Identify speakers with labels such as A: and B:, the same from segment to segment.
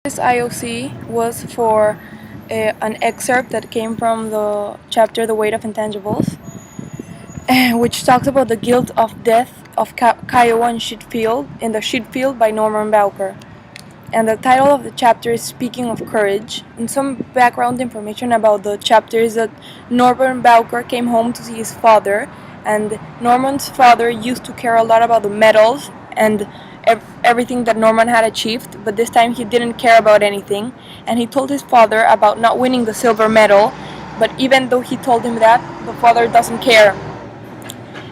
A: This IOC was for an excerpt that came from the chapter The Weight of Intangibles, which talks about the guilt of death of Kiowa in the Sheetfield by Norman Bowker. And the title of the chapter is Speaking of Courage. And some background information about the chapter is that Norman Bowker came home to see his father, and Norman's father used to care a lot about the medals and everything that Norman had achieved, but this time he didn't care about anything, and he told his father about not winning the silver medal, but even though he told him that, the father doesn't care.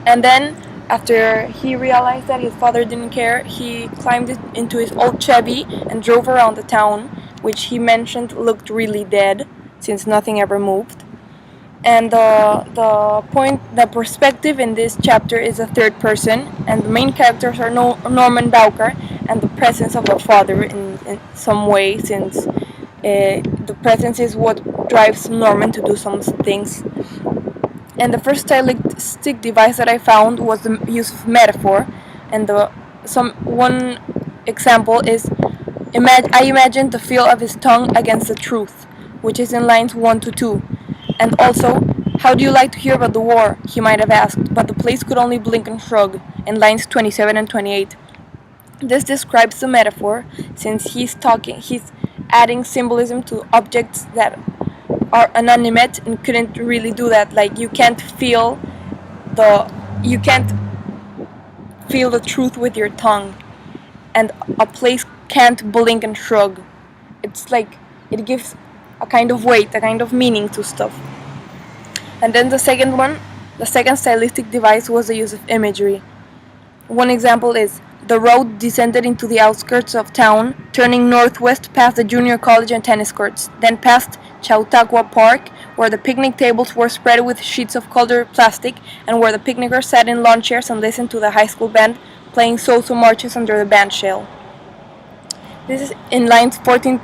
A: And then, after he realized that his father didn't care, he climbed into his old Chevy and drove around the town, which he mentioned looked really dead, since nothing ever moved. And the perspective in this chapter is a third person, and the main characters are Norman Bowker and the presence of the father in some way, since the presence is what drives Norman to do some things. And the first stylistic device that I found was the use of metaphor, and one example is I imagined the feel of his tongue against the truth, which is in lines 1 to 2. And also, how do you like to hear about the war? He might have asked, but the place could only blink and shrug, in lines 27 and 28. This describes the metaphor, since he's adding symbolism to objects that are inanimate and couldn't really do that. Like, you can't feel the truth with your tongue, and a place can't blink and shrug. It's like it gives a kind of weight, a kind of meaning to stuff. And then the second stylistic device was the use of imagery. One example is the road descended into the outskirts of town, turning northwest past the junior college and tennis courts, then past Chautauqua Park, where the picnic tables were spread with sheets of colored plastic, and where the picnickers sat in lawn chairs and listened to the high school band playing so-so marches under the band shell. This is in lines 14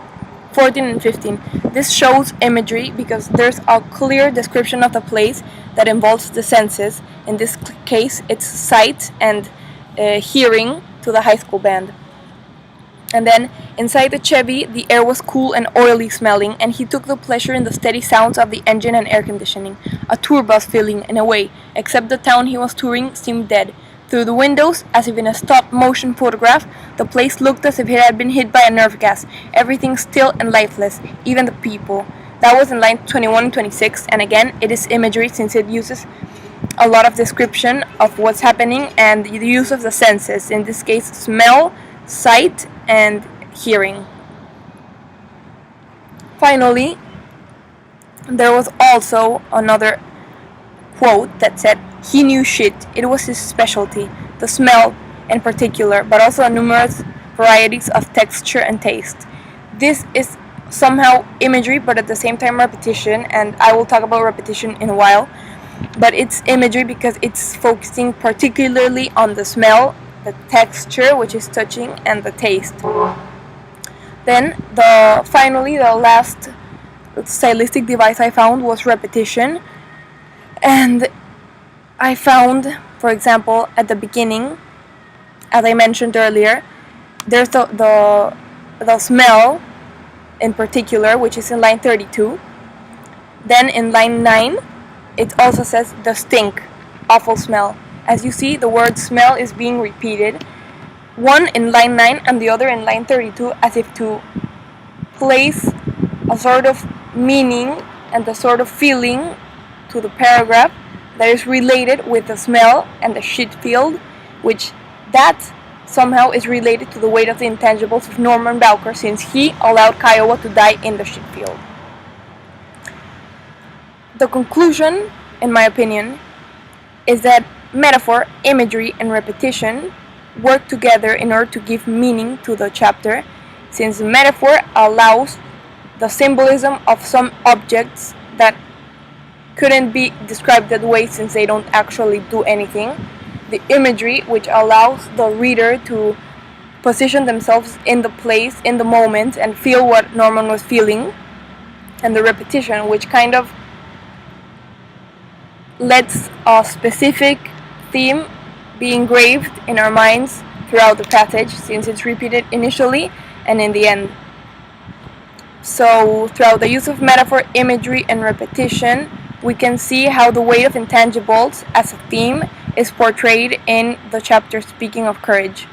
A: and 15. This shows imagery because there's a clear description of the place that involves the senses. In this case, it's sight and hearing to the high school band. And then, inside the Chevy, the air was cool and oily smelling, and he took the pleasure in the steady sounds of the engine and air conditioning. A tour bus feeling, in a way, except the town he was touring seemed dead. Through the windows, as if in a stop-motion photograph, the place looked as if it had been hit by a nerve gas. Everything still and lifeless, even the people. That was in line 21 and 26, and again, it is imagery since it uses a lot of description of what's happening and the use of the senses, in this case, smell, sight, and hearing. Finally, there was also another quote that said, "He knew shit. It was his specialty, the smell in particular, but also numerous varieties of texture and taste." This is somehow imagery, but at the same time repetition, and I will talk about repetition in a while. But it's imagery because it's focusing particularly on the smell, the texture, which is touching, and the taste. Then, finally, the last stylistic device I found was repetition. And I found, for example, at the beginning, as I mentioned earlier, there's the smell in particular, which is in line 32. Then in line 9, it also says the stink, awful smell. As you see, the word smell is being repeated, one in line 9 and the other in line 32, as if to place a sort of meaning and a sort of feeling to the paragraph that is related with the smell and the shit field, which that somehow is related to the weight of the intangibles of Norman Bowker, since he allowed Kiowa to die in the shit field. The conclusion, in my opinion, is that metaphor, imagery, and repetition work together in order to give meaning to the chapter, since metaphor allows the symbolism of some objects that couldn't be described that way since they don't actually do anything. The imagery, which allows the reader to position themselves in the place, in the moment, and feel what Norman was feeling. And the repetition, which kind of lets a specific theme be engraved in our minds throughout the passage, since it's repeated initially and in the end. So, throughout the use of metaphor, imagery, and repetition, we can see how the weight of intangibles as a theme is portrayed in the chapter speaking of courage.